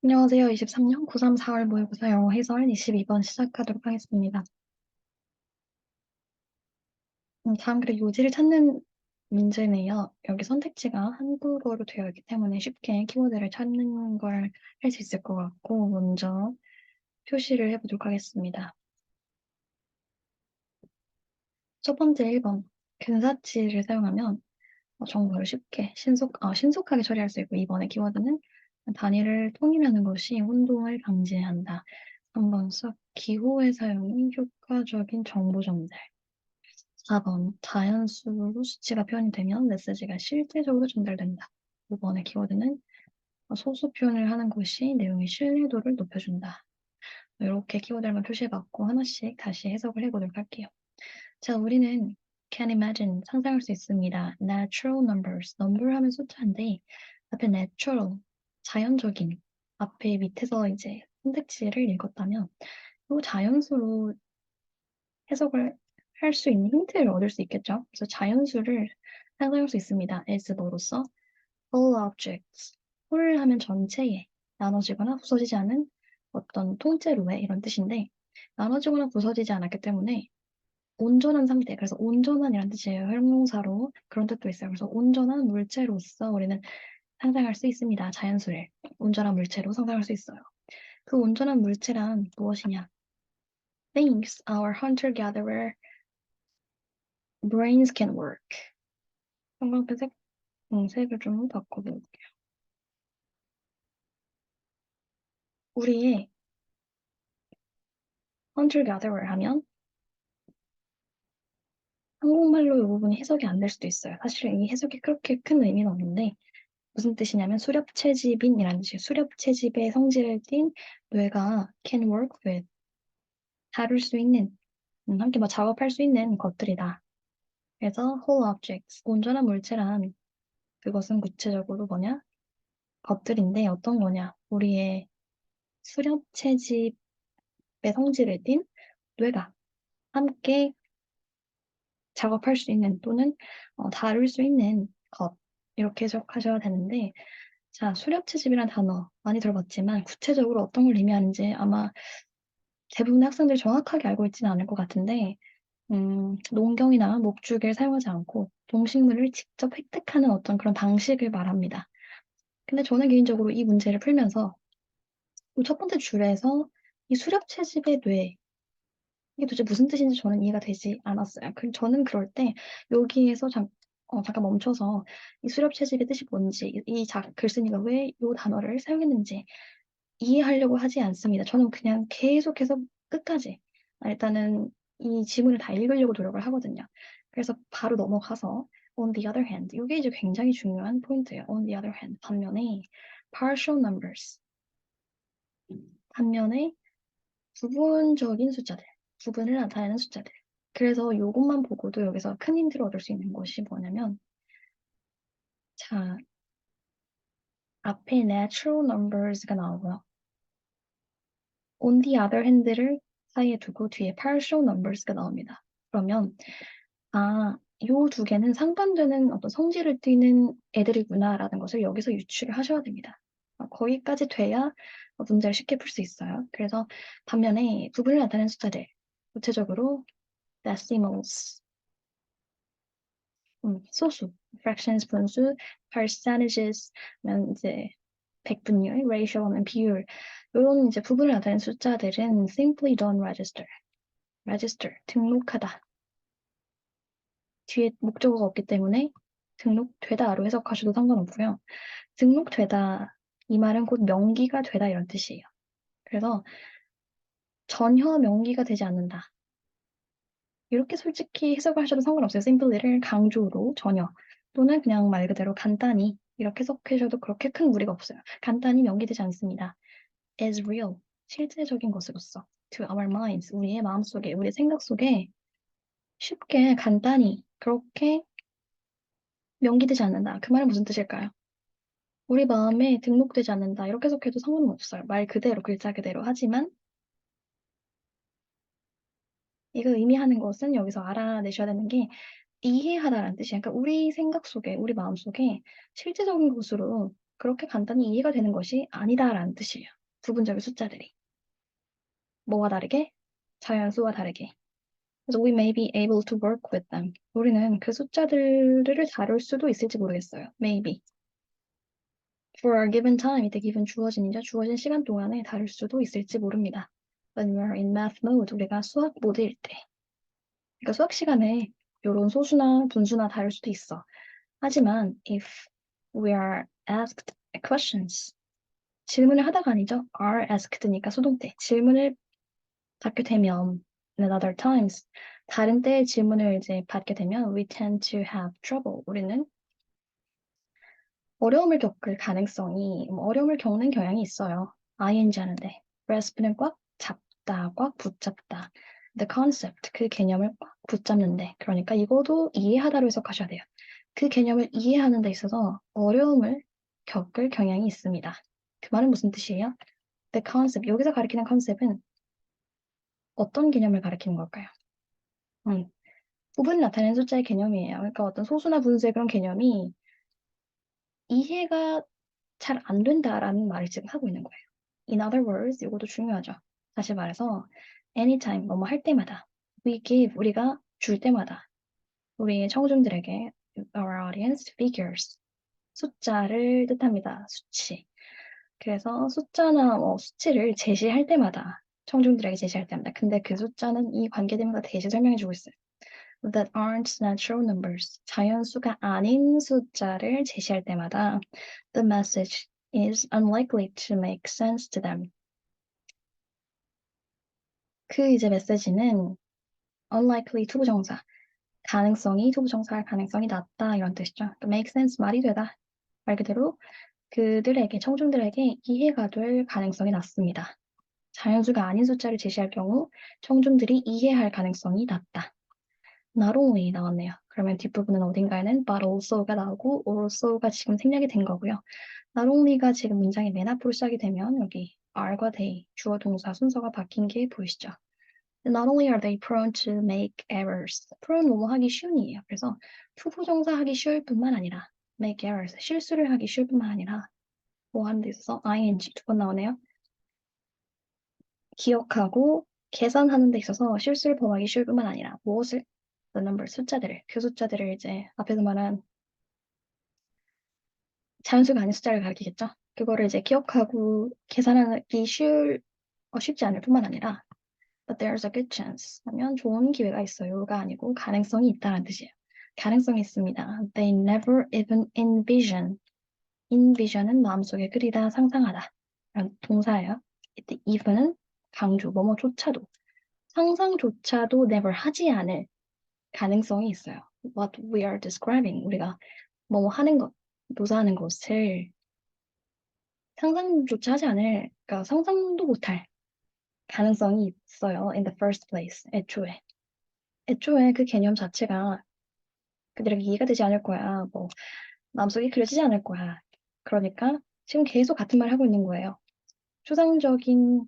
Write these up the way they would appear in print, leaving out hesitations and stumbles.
안녕하세요. 23년 9.3 4월 모의고사 영어 해설 22번 시작하도록 하겠습니다. 다음 글의 요지를 찾는 문제네요. 여기 선택지가 한국어로 되어 있기 때문에 쉽게 키워드를 찾는 걸 할 수 있을 것 같고 먼저 표시를 해보도록 하겠습니다. 첫 번째 1번 근사치를 사용하면 정보를 쉽게 신속하게 처리할 수 있고 2번의 키워드는 단위를 통일하는 것이 혼동을 방지한다. 3번 써 기호의 사용이 효과적인 정보 전달. 4번 자연수로 수치가 표현이 되면 메시지가 실제적으로 전달된다. 5번의 키워드는 소수 표현을 하는 것이 내용의 신뢰도를 높여준다. 이렇게 키워드만 표시해봤고 하나씩 다시 해석을 해보도록 할게요. 자, 우리는 can imagine, 상상할 수 있습니다. natural numbers, number 하면 숫자인데 앞에 natural, 자연적인, 앞에 밑에서 이제 선택지를 읽었다면 이 자연수로 해석을 할 수 있는 힌트를 얻을 수 있겠죠. 그래서 자연수를 상상할 수 있습니다. as 뭐로써 all objects, whole 하면 전체에 나눠지거나 부서지지 않은 어떤 통째로의 이런 뜻인데 나눠지거나 부서지지 않았기 때문에 온전한 상태, 그래서 온전한이란 뜻이에요. 형용사로 그런 뜻도 있어요. 그래서 온전한 물체로서 우리는 상상할 수 있습니다. 자연수를 온전한 물체로 상상할 수 있어요. 그 온전한 물체란 무엇이냐? Things our hunter-gatherer brains can work. 형광색, 색을 좀 바꿔볼게요. 우리의 hunter-gatherer 하면 한국말로 이 부분이 해석이 안 될 수도 있어요. 사실은 이 해석이 그렇게 큰 의미는 없는데 무슨 뜻이냐면 수렵채집인이라는 뜻이에요. 수렵채집의 성질을 띤 뇌가 can work with, 다룰 수 있는, 함께 작업할 수 있는 것들이다. 그래서 whole objects, 온전한 물체란 그것은 구체적으로 뭐냐? 것들인데 어떤 거냐? 우리의 수렵채집의 성질을 띤 뇌가 함께 작업할 수 있는 또는 다룰 수 있는 것, 이렇게 해석하셔야 되는데 자, 수렵채집이란 단어 많이 들어봤지만 구체적으로 어떤 걸 의미하는지 아마 대부분의 학생들이 정확하게 알고 있지는 않을 것 같은데 농경이나 목축을 사용하지 않고 동식물을 직접 획득하는 어떤 그런 방식을 말합니다. 근데 저는 개인적으로 이 문제를 풀면서 이첫 번째 줄에서 이 수렵채집의 뇌, 이게 도대체 무슨 뜻인지 저는 이해가 되지 않았어요. 저는 그럴 때 여기에서 잠깐 멈춰서 이 수렵채집의 뜻이 뭔지, 글쓴이가 왜 이 단어를 사용했는지 이해하려고 하지 않습니다. 저는 그냥 계속해서 끝까지 일단은 이 지문을 다 읽으려고 노력을 하거든요. 그래서 바로 넘어가서 on the other hand, 이게 이제 굉장히 중요한 포인트예요. on the other hand, 반면에 partial numbers, 반면에 부분적인 숫자들, 부분을 나타내는 숫자들. 그래서 이것만 보고도 여기서 큰 힌트를 얻을 수 있는 것이 뭐냐면 자, 앞에 natural numbers가 나오고요. on the other hand를 사이에 두고 뒤에 partial numbers가 나옵니다. 그러면 요 두 개는 상반되는 어떤 성질을 띠는 애들이구나라는 것을 여기서 유추를 하셔야 됩니다. 거기까지 돼야 문제를 쉽게 풀 수 있어요. 그래서 반면에 부분을 나타내는 숫자들, 구체적으로 decimals, 소수, fractions, 분수, percentages, 면 이제 백분율, ratio 하면 비율, 이런 이제 부분을 나타내는 숫자들은 simply don't register, 등록하다. 뒤에 목적어가 없기 때문에 등록되다로 해석하셔도 상관없고요. 등록되다, 이 말은 곧 명기가 되다 이런 뜻이에요. 그래서 전혀 명기가 되지 않는다. 이렇게 솔직히 해석을 하셔도 상관없어요. simply를 강조로 전혀 또는 그냥 말 그대로 간단히 이렇게 해석하셔도 그렇게 큰 무리가 없어요. 간단히 명기되지 않습니다. as real, 실제적인 것으로서 to our minds, 우리의 마음속에, 우리의 생각 속에 쉽게 간단히 그렇게 명기되지 않는다. 그 말은 무슨 뜻일까요? 우리 마음에 등록되지 않는다. 이렇게 해석해도 상관은 없어요. 말 그대로, 글자 그대로. 하지만 이거 의미하는 것은 여기서 알아내셔야 되는 게 이해하다라는 뜻이에요. 그러니까 우리 생각 속에, 우리 마음 속에 실제적인 것으로 그렇게 간단히 이해가 되는 것이 아니다라는 뜻이에요. 부분적인 숫자들이. 뭐와 다르게? 자연수와 다르게. 그래서 we may be able to work with them. 우리는 그 숫자들을 다룰 수도 있을지 모르겠어요. maybe. For a given time, 이때 given 주어진이죠. 주어진 시간 동안에 다룰 수도 있을지 모릅니다. When we're in math mode, 우리가 수학 모드일 때. 그러니까 수학 시간에 이런 소수나 분수나 다룰 수도 있어. 하지만 if we are asked questions, 질문을 하다가 아니죠. are asked니까 수동태. 질문을 받게 되면 in other times, 다른 때의 질문을 이제 받게 되면 we tend to have trouble. 우리는 어려움을 겪을 가능성이, 어려움을 겪는 경향이 있어요. ing 하는데. grasp는 꽉 잡다, 꽉 붙잡다. the concept, 그 개념을 꽉 붙잡는데. 그러니까 이거도 이해하다로 해석하셔야 돼요. 그 개념을 이해하는 데 있어서 어려움을 겪을 경향이 있습니다. 그 말은 무슨 뜻이에요? The concept, 여기서 가리키는 컨셉은 어떤 개념을 가리키는 걸까요? 부분이 나타내는 숫자의 개념이에요. 그러니까 어떤 소수나 분수의 그런 개념이 이해가 잘 안 된다라는 말을 지금 하고 있는 거예요. In other words, 이것도 중요하죠. 다시 말해서 anytime, 뭐뭐 할 때마다 we give, 우리가 줄 때마다 우리의 청중들에게 our audience figures, 숫자를 뜻합니다. 수치. 그래서 숫자나 수치를 제시할 때마다 청중들에게 제시할 때마다 근데 그 숫자는 이 관계대명사 대신 설명해주고 있어요. that aren't natural numbers. 자연수가 아닌 숫자를 제시할 때마다 the message is unlikely to make sense to them. 그 이제 메시지는 unlikely 투부정사, 가능성이 투부정사할 가능성이 낮다 이런 뜻이죠. make sense 말이 되다. 말 그대로 그들에게 청중들에게 이해가 될 가능성이 낮습니다. 자연수가 아닌 숫자를 제시할 경우 청중들이 이해할 가능성이 낮다. not only 나왔네요. 그러면 뒷부분은 어딘가에는 but also가 나오고 also가 지금 생략이 된 거고요. not only가 지금 문장의 맨 앞으로 시작이 되면 여기 are과 they, 주어 동사 순서가 바뀐 게 보이시죠? Not only are they prone to make errors. prone 뭐뭐 하기 쉬운이에요. 그래서 투부정사 하기 쉬울 뿐만 아니라 make errors, 실수를 하기 쉬울 뿐만 아니라 뭐 하는 데 있어서 ing 두 번 나오네요. 기억하고 계산하는 데 있어서 실수를 범하기 쉬울 뿐만 아니라 무엇을? the number, 숫자들을, 그 숫자들을 이제 앞에서 말한 자연수가 아닌 숫자를 가리키겠죠. 그거를 이제 기억하고 계산하기 쉽지 않을 뿐만 아니라 but there's a good chance 하면 좋은 기회가 있어요가 아니고 가능성이 있다는 뜻이에요. 가능성이 있습니다. They never even envision. envision은 마음속에 그리다, 상상하다. 라는 동사예요. 이때 even은 강조, 뭐뭐조차도. 상상조차도 never 하지 않을 가능성이 있어요. What we are describing, 우리가 뭐뭐 하는 것, 묘사하는 것을 상상조차 하지 않을, 그러니까 상상도 못할 가능성이 있어요. In the first place, 애초에. 애초에 그 개념 자체가 그들에게 이해가 되지 않을 거야. 뭐 마음속에 그려지지 않을 거야. 그러니까 지금 계속 같은 말 하고 있는 거예요. 추상적인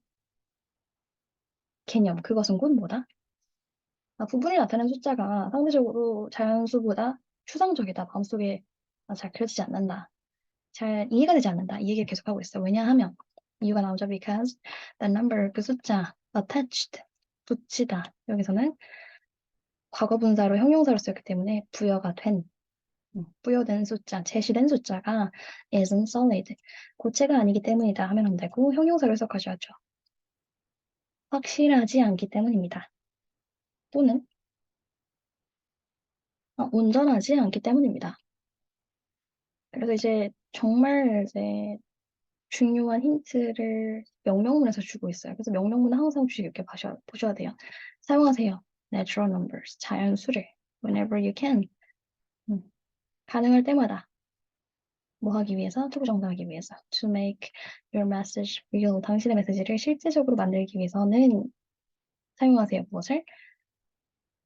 개념, 그것은 곧 뭐다? 부분이 나타낸 숫자가 상대적으로 자연수보다 추상적이다. 마음속에 잘 그려지지 않는다. 잘 이해가 되지 않는다. 이 얘기를 계속하고 있어요. 왜냐하면 이유가 나오죠. Because the number, 그 숫자, attached, 붙이다. 여기서는 과거 분사로 형용사로 쓰였기 때문에 부여가 된, 부여된 숫자, 제시된 숫자가 isn't solid, 고체가 아니기 때문이다 하면 안 되고 형용사로 해석하셔야죠. 확실하지 않기 때문입니다. 또는 온전하지 않기 때문입니다. 그래서 이제 정말 이제 중요한 힌트를 명령문에서 주고 있어요. 그래서 명령문은 항상 주의 깊게 보셔야 돼요. 사용하세요. natural numbers, 자연수를 whenever you can. 가능할 때마다 뭐 하기 위해서? 투부정사하기 위해서. To make your message real. 당신의 메시지를 실제적으로 만들기 위해서는 사용하세요. 무엇을?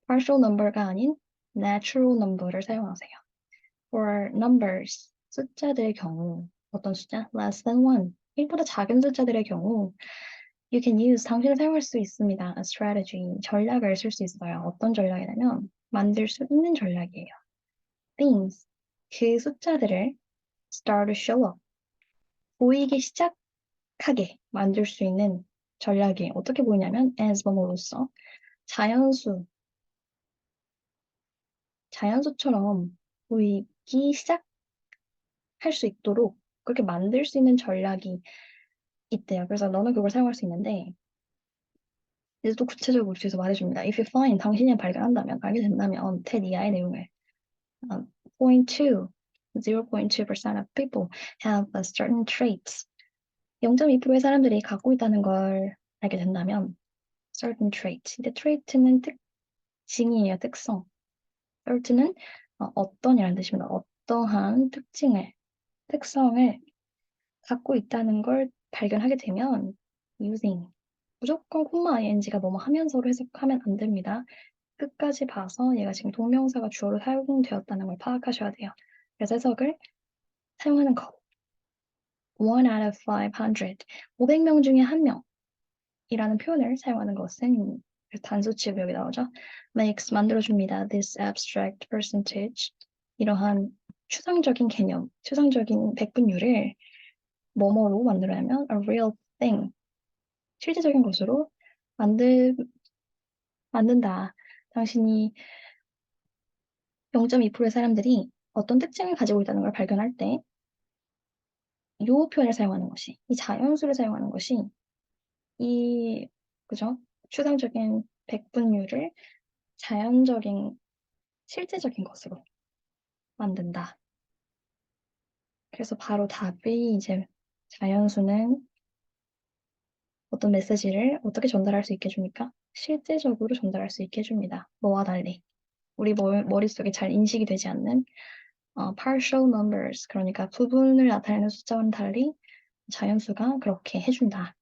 partial number가 아닌 natural number를 사용하세요. For numbers, 숫자들의 경우 어떤 숫자? less than 1. 1보다 작은 숫자들의 경우 you can use, 당신을 사용할 수 있습니다. A strategy, 전략을 쓸 수 있어요. 어떤 전략이냐면 만들 수 있는 전략이에요. things, 그 숫자들을 start to show up, 보이기 시작하게 만들 수 있는 전략이 어떻게 보이냐면 as 뭐뭐로써 자연수, 자연수처럼 보이기 시작할 수 있도록 그렇게 만들 수 있는 전략이 있대요. 그래서 너는 그걸 사용할 수 있는데 이제 또 구체적으로 뒤에서 말해줍니다. If you find 당신이 발견한다면 알게 된다면 텍 이하의 내용을 0.2 0.2% of people have a certain traits. 0.2%의 사람들이 갖고 있다는 걸 알게 된다면 certain trait. 근데 trait는 특징이에요, 특성. certain은 어떤이라는 뜻입니다. 어떠한 특성을 갖고 있다는 걸 발견하게 되면 using 무조건 콤마 ing가 뭐뭐 하면서로 해석하면 안 됩니다. 끝까지 봐서 얘가 지금 동명사가 주어로 사용되었다는 걸 파악하셔야 돼요. 그래서 해석을 사용하는 거. 1 out of 500. 500명 중에 1명이라는 표현을 사용하는 것은 단수치의 여기 나오죠. makes 만들어줍니다. This abstract percentage. 이러한 추상적인 개념, 추상적인 백분율을 뭐뭐로 만들어내면 a real thing. 실제적인 것으로 만든다. 당신이 0.2%의 사람들이 어떤 특징을 가지고 있다는 걸 발견할 때 이 표현을 사용하는 것이, 이 자연수를 사용하는 것이 이 그죠? 추상적인 백분율을 자연적인 실제적인 것으로 만든다. 그래서 바로 답이 이제 자연수는 어떤 메시지를 어떻게 전달할 수 있게 해주니까 실제적으로 전달할 수 있게 해줍니다. 뭐와 달리 우리 머릿속에 잘 인식이 되지 않는 partial numbers 그러니까 부분을 나타내는 숫자와는 달리 자연수가 그렇게 해준다.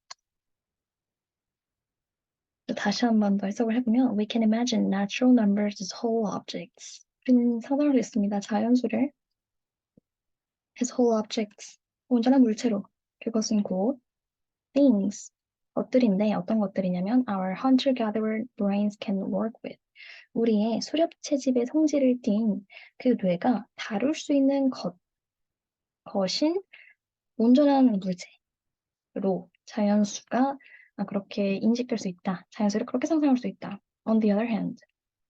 다시 한 번 더 해석을 해보면 We can imagine natural numbers as whole objects. 우리는 상상할 수 있습니다. 자연수를 as whole objects. 온전한 물체로. 그것은 곧 things. 것들인데 어떤 것들이냐면 our hunter-gatherer brains can work with. 우리의 수렵채집의 성질을 띤 그 뇌가 다룰 수 있는 것인 온전한 물체로 자연수가 그렇게 인식될 수 있다. 자연수를 그렇게 상상할 수 있다. On the other hand,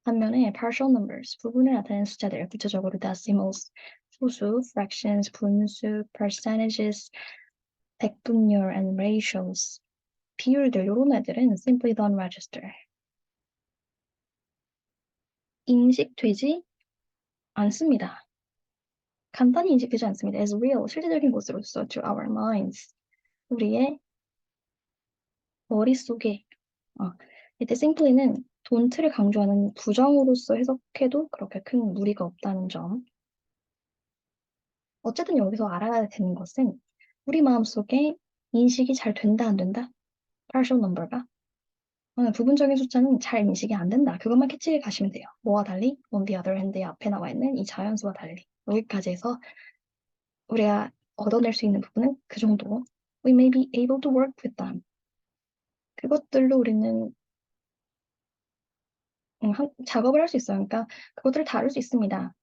반면에 partial numbers, 부분을 나타내는 숫자들, 구체적으로 decimals, 소수, fractions, 분수, percentages, 백분율 and ratios, 비율들, 이런 애들은 simply don't register. 인식되지 않습니다. 간단히 인식되지 않습니다. as real, 실제적인 것으로서 to our minds, 우리의 머릿속에 이때 simply는 don't를 강조하는 부정으로서 해석해도 그렇게 큰 무리가 없다는 점. 어쨌든 여기서 알아야 되는 것은 우리 마음속에 인식이 잘 된다, 안 된다? partial number가. 부분적인 숫자는 잘 인식이 안 된다. 그것만 캐치해 가시면 돼요. 뭐와 달리? on the other hand의 앞에 나와 있는 이 자연수와 달리. 여기까지 해서 우리가 얻어낼 수 있는 부분은 그 정도. We may be able to work with them. 그것들로 우리는 작업을 할 수 있어요. 그러니까 그것들을 다룰 수 있습니다.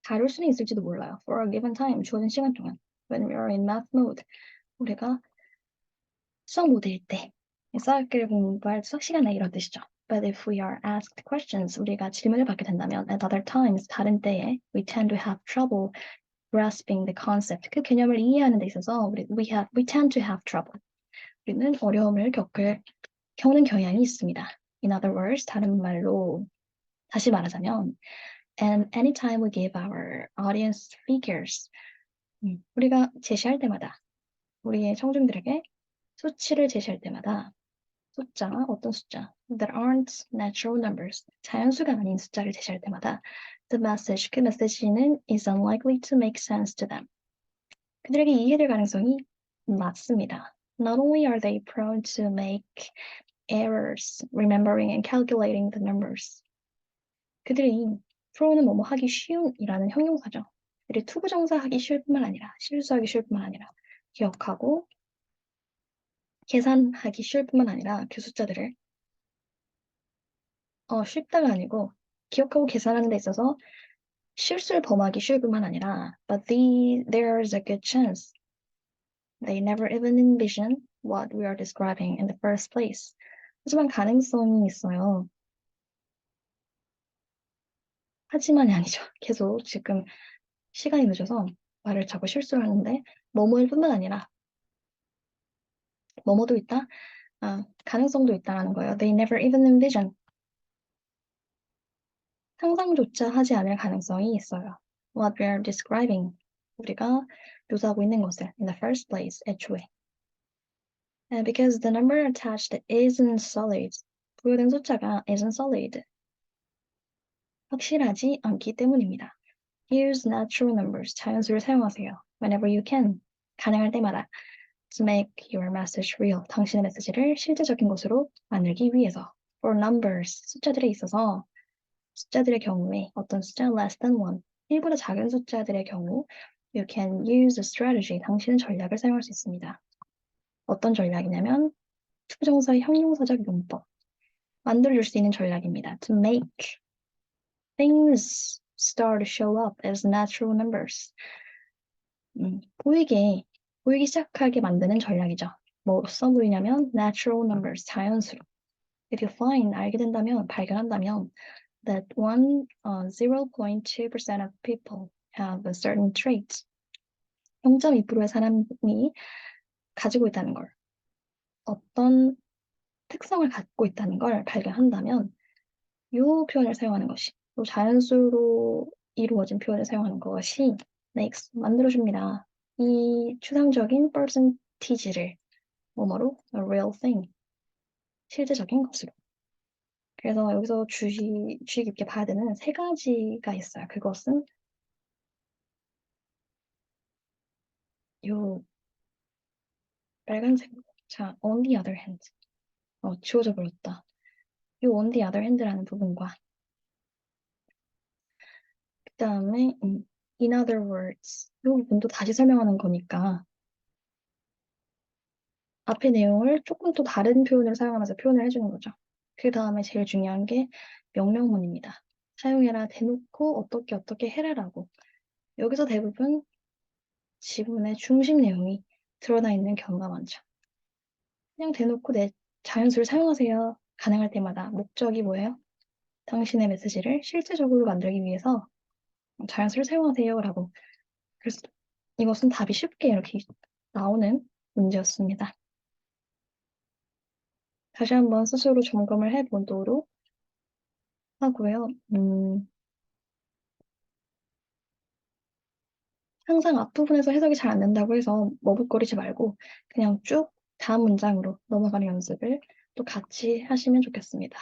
다룰 수는 있을지도 몰라요. For a given time, 주어진 시간 동안. When we are in math mode, 우리가 수학 모드일 때 수학을 공부할 수학 시간에 이런 뜻이죠. But if we are asked questions, 우리가 질문을 받게 된다면 at other times, 다른 때에 we tend to have trouble grasping the concept. 그 개념을 이해하는 데 있어서 we tend to have trouble. 우리는 어려움을 겪는 경향이 있습니다. In other words, 다른 말로 다시 말하자면 and anytime we give our audience figures, 우리가 제시할 때마다 우리의 청중들에게 수치를 제시할 때마다 어떤 숫자 that aren't natural numbers, 자연수가 아닌 숫자를 제시할 때마다 그 메시지는 is unlikely to make sense to them. 그들에게 이해될 가능성이 낮습니다. Not only are they prone to make errors remembering and calculating the numbers. 그들이 프로는 뭐뭐 하기 쉬운이라는 형용사죠. 그들이 투부정사 하기 쉬울 뿐만 아니라 실수하기 쉬울 뿐만 아니라 기억하고 계산하기 쉬울 뿐만 아니라 그 숫자들을 쉽다가 아니고 기억하고 계산하는 데 있어서 실수를 범하기 쉬울 뿐만 아니라 but there's a good chance They never even envision what we are describing in the first place. 하지만 가능성이 있어요. 하지만이 아니죠. 계속 지금 시간이 늦어서 말을 자꾸 실수를 하는데 뭐뭐일 뿐만 아니라 뭐뭐도 있다? 가능성도 있다라는 거예요. They never even envision. 상상조차 하지 않을 가능성이 있어요. What we are describing. 우리가 묘사하고 있는 것을 in the first place, 애초에. Because the number attached isn't solid. 부여된 숫자가 isn't solid. 확실하지 않기 때문입니다. Use natural numbers. 자연수를 사용하세요. Whenever you can. 가능할 때마다. To make your message real. 당신의 메시지를 실제적인 것으로 만들기 위해서. For numbers. 숫자들에 있어서 숫자들의 경우에 어떤 숫자 less than 1. 1보다 작은 숫자들의 경우 you can use a strategy. 당신은 전략을 사용할 수 있습니다. 어떤 전략이냐면 투부정사의 형용사적 용법. 만들어줄 수 있는 전략입니다. To make things start to show up as natural numbers. 보이기 시작하게 만드는 전략이죠. 뭐로써 보이냐면 natural numbers, 자연수로. If you find, 알게 된다면, 발견한다면 that 0.2% of people have a certain trait. 0.2%의 사람이 가지고 있다는 걸, 어떤 특성을 갖고 있다는 걸 발견한다면 이 표현을 사용하는 것이, 또 자연수로 이루어진 표현을 사용하는 것이 makes, 만들어줍니다. 이 추상적인 percentage를 뭐뭐로 a real thing, 실제적인 것으로. 그래서 여기서 주의 깊게 봐야 되는 세 가지가 있어요. 그것은 요 빨간색, 자, on the other hand, 지워져 버렸다. 요 on the other hand라는 부분과 그 다음에 in other words, 이 부분도 다시 설명하는 거니까 앞의 내용을 조금 또 다른 표현을 사용하면서 표현을 해주는 거죠. 그 다음에 제일 중요한 게 명령문입니다. 사용해라, 대놓고 어떻게 해라라고. 여기서 대부분 지문의 중심 내용이 드러나 있는 경우가 많죠. 그냥 대놓고 내 자연수를 사용하세요. 가능할 때마다. 목적이 뭐예요? 당신의 메시지를 실제적으로 만들기 위해서 자연수를 사용하세요라고. 그래서 이것은 답이 쉽게 이렇게 나오는 문제였습니다. 다시 한번 스스로 점검을 해보도록 하고요. 항상 앞부분에서 해석이 잘 안 된다고 해서 머뭇거리지 말고 그냥 쭉 다음 문장으로 넘어가는 연습을 또 같이 하시면 좋겠습니다.